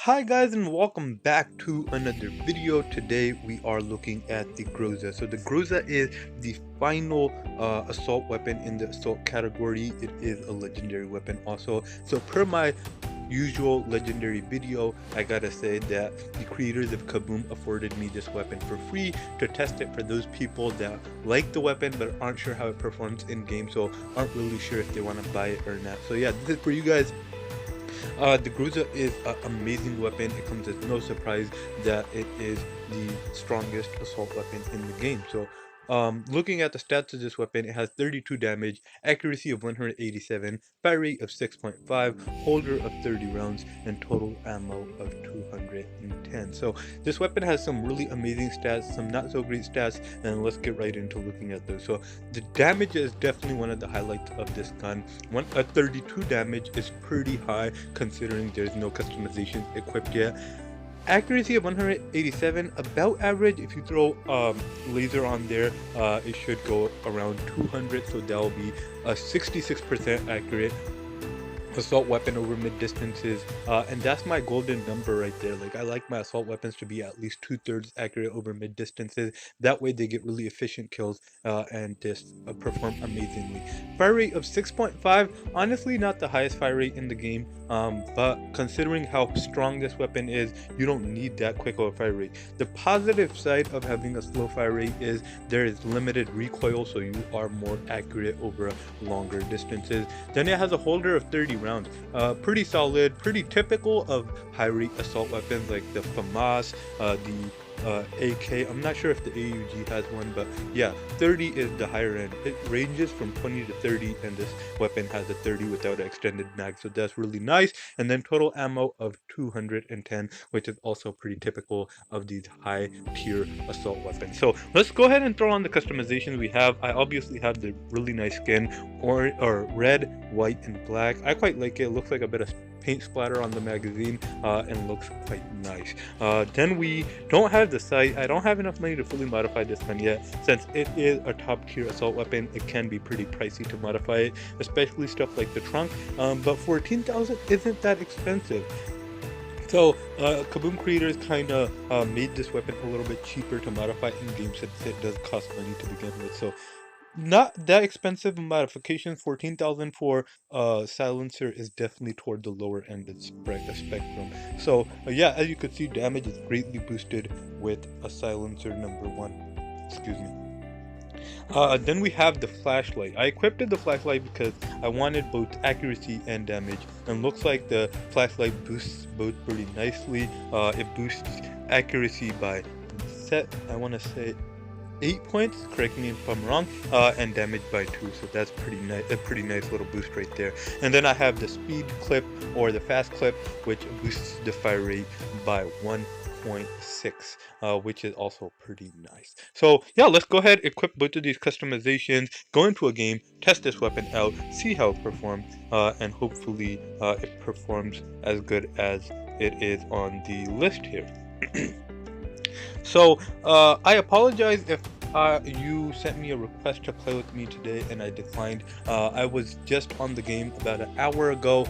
Hi guys, and welcome back to another video. Today we are looking at the Groza. So the Groza is the final assault weapon in the assault category. It is a legendary weapon also. So per my usual legendary video, I gotta say that the creators of Kuboom afforded me this weapon for free to test it for those people that like the weapon but aren't sure how it performs in game, so aren't really sure if they want to buy it or not. So yeah, this is for you guys. The Groza is an amazing weapon. It comes as no surprise that it is the strongest assault weapon in the game. So, looking at the stats of this weapon, it has 32 damage, accuracy of 187, fire rate of 6.5, holder of 30 rounds, and total ammo of 210. So, this weapon has some really amazing stats, some not so great stats, and let's get right into looking at those. So, the damage is definitely one of the highlights of this gun. 32 damage is pretty high considering there's no customization equipped yet. Accuracy of 187, about average. If you throw laser on there, it should go around 200, so that'll be a 66% accurate assault weapon over mid distances, and that's my golden number right there. Like, I like my assault weapons to be at least 2/3 accurate over mid distances. That way they get really efficient kills and just perform amazingly. Fire rate of 6.5, honestly not the highest fire rate in the game, but considering how strong this weapon is, you don't need that quick of a fire rate. The positive side of having a slow fire rate is there is limited recoil, so you are more accurate over longer distances. Then it has a holder of 30 rounds. Pretty solid, pretty typical of high rate assault weapons like the FAMAS, the AK. I'm not sure if the AUG has one, but yeah, 30 is the higher end. It ranges from 20 to 30, and this weapon has a 30 without an extended mag, so that's really nice. And then total ammo of 210, which is also pretty typical of these high tier assault weapons. So let's go ahead and throw on the customizations we have. I obviously have the really nice skin, or red, white, and black. I quite like it. It looks like a bit of paint splatter on the magazine, and looks quite nice. Then we don't have the sight. I don't have enough money to fully modify this gun yet. Since it is a top tier assault weapon, it can be pretty pricey to modify it, especially stuff like the trunk, but 14,000 isn't that expensive. So, Kuboom creators kind of made this weapon a little bit cheaper to modify in game, since it does cost money to begin with. So not that expensive modification. 14,000 for silencer is definitely toward the lower end of the spectrum. So yeah, as you can see, damage is greatly boosted with a silencer number 1. Excuse me. Then we have the flashlight. I equipped the flashlight because I wanted both accuracy and damage, and looks like the flashlight boosts both pretty nicely. It boosts accuracy by I want to say 8 points, correct me if I'm wrong, and damage by 2, so that's pretty nice, a pretty nice little boost right there. And then I have the speed clip, or the fast clip, which boosts the fire rate by 1.6, which is also pretty nice. So yeah, let's go ahead, equip both of these customizations, go into a game, test this weapon out, see how it performs, and hopefully it performs as good as it is on the list here. So, I apologize if you sent me a request to play with me today and I declined. I was just on the game about an hour ago,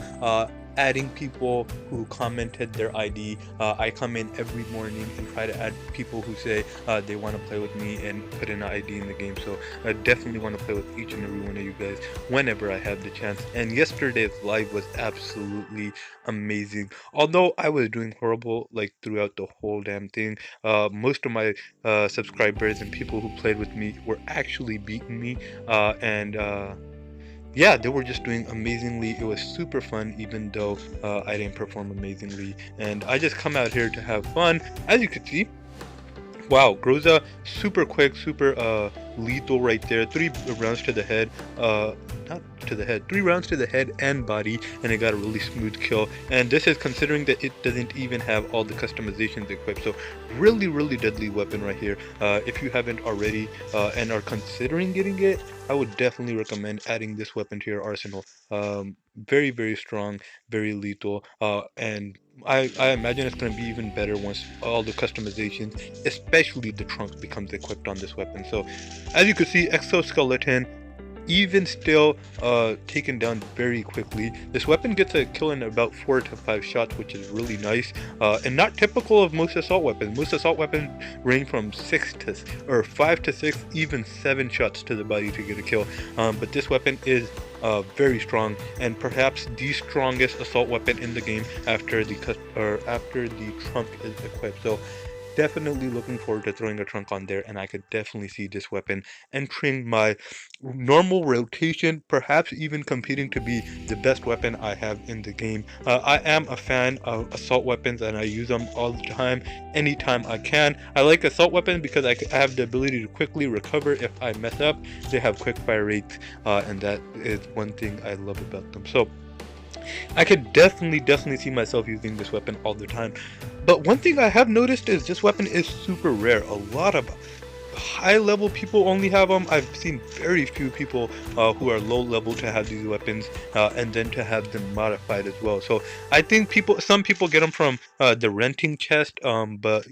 adding people who commented their ID. I come in every morning and try to add people who say they want to play with me and put in an ID in the game. So I definitely want to play with each and every one of you guys whenever I have the chance. And yesterday's live was absolutely amazing. Although I was doing horrible like throughout the whole damn thing, most of my subscribers and people who played with me were actually beating me, and yeah, they were just doing amazingly. It was super fun, even though I didn't perform amazingly. And I just come out here to have fun. As you can see, wow, Groza, super quick, super lethal right there. 3 rounds to the head, not to the head, 3 rounds to the head and body, and it got a really smooth kill. And this is considering that it doesn't even have all the customizations equipped. So really, really deadly weapon right here. If you haven't already and are considering getting it, I would definitely recommend adding this weapon to your arsenal. Very, very strong, very lethal, and I imagine it's going to be even better once all the customizations, especially the trunk, becomes equipped on this weapon. So as you can see, exoskeleton, even still taken down very quickly. This weapon gets a kill in about 4 to 5 shots, which is really nice, and not typical of most assault weapons. Most assault weapons range from 5 to 6, even 7 shots to the body to get a kill. But this weapon is very strong, and perhaps the strongest assault weapon in the game after the trunk is equipped. So definitely looking forward to throwing a trunk on there, and I could definitely see this weapon entering my normal rotation, perhaps even competing to be the best weapon I have in the game. I am a fan of assault weapons, and I use them all the time, anytime I can. I like assault weapons because I have the ability to quickly recover if I mess up. They have quick fire rates, and that is one thing I love about them. So I could definitely see myself using this weapon all the time. But one thing I have noticed is this weapon is super rare. A lot of high level people only have them. I've seen very few people who are low level to have these weapons, and then to have them modified as well. So I think some people get them from the renting chest, but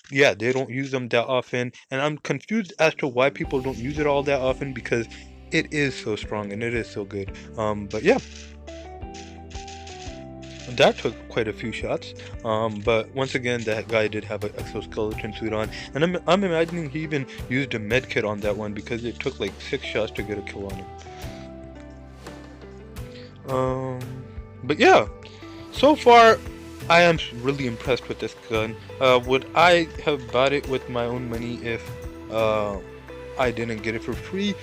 yeah, they don't use them that often, and I'm confused as to why people don't use it all that often, because it is so strong and it is so good. But yeah, that took quite a few shots, but once again, that guy did have an exoskeleton suit on, and I'm imagining he even used a med kit on that one, because it took like 6 shots to get a kill on him. But yeah, so far I am really impressed with this gun. Would I have bought it with my own money if I didn't get it for free?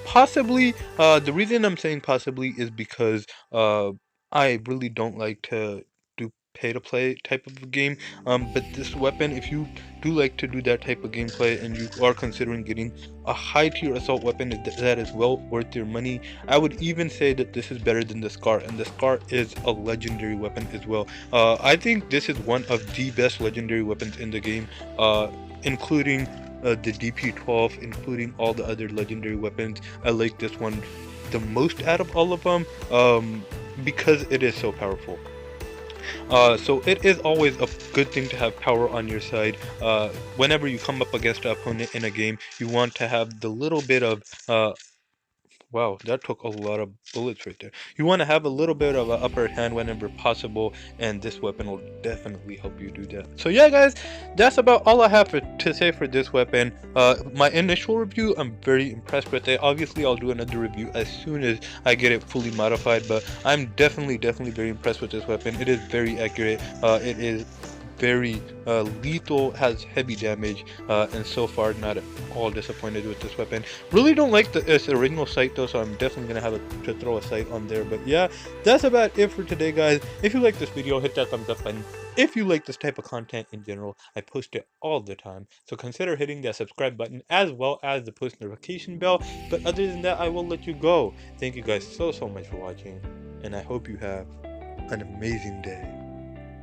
Possibly. The reason I'm saying possibly is because I really don't like to do pay to play type of a game. But this weapon, if you do like to do that type of gameplay and you are considering getting a high tier assault weapon that is well worth your money, I would even say that this is better than the Scar, and the Scar is a legendary weapon as well. I think this is one of the best legendary weapons in the game, including the DP12, including all the other legendary weapons. I like this one the most out of all of them, because it is so powerful. So it is always a good thing to have power on your side. Whenever you come up against an opponent in a game, you want to have the little bit of wow, that took a lot of bullets right there. You want to have a little bit of an upper hand whenever possible, and this weapon will definitely help you do that. So yeah, guys, that's about all I have to say for this weapon. My initial review, I'm very impressed with it. Obviously, I'll do another review as soon as I get it fully modified, but I'm definitely very impressed with this weapon. It is very accurate. It is very lethal, has heavy damage, and so far not at all disappointed with this weapon. Really don't like its original sight though, so I'm definitely gonna have to throw a sight on there. But yeah, that's about it for today, guys. If you like this video, hit that thumbs up button. If you like this type of content in general, I post it all the time, so consider hitting that subscribe button as well as the post notification bell. But other than that, I will let you go. Thank you guys so much for watching, and I hope you have an amazing day.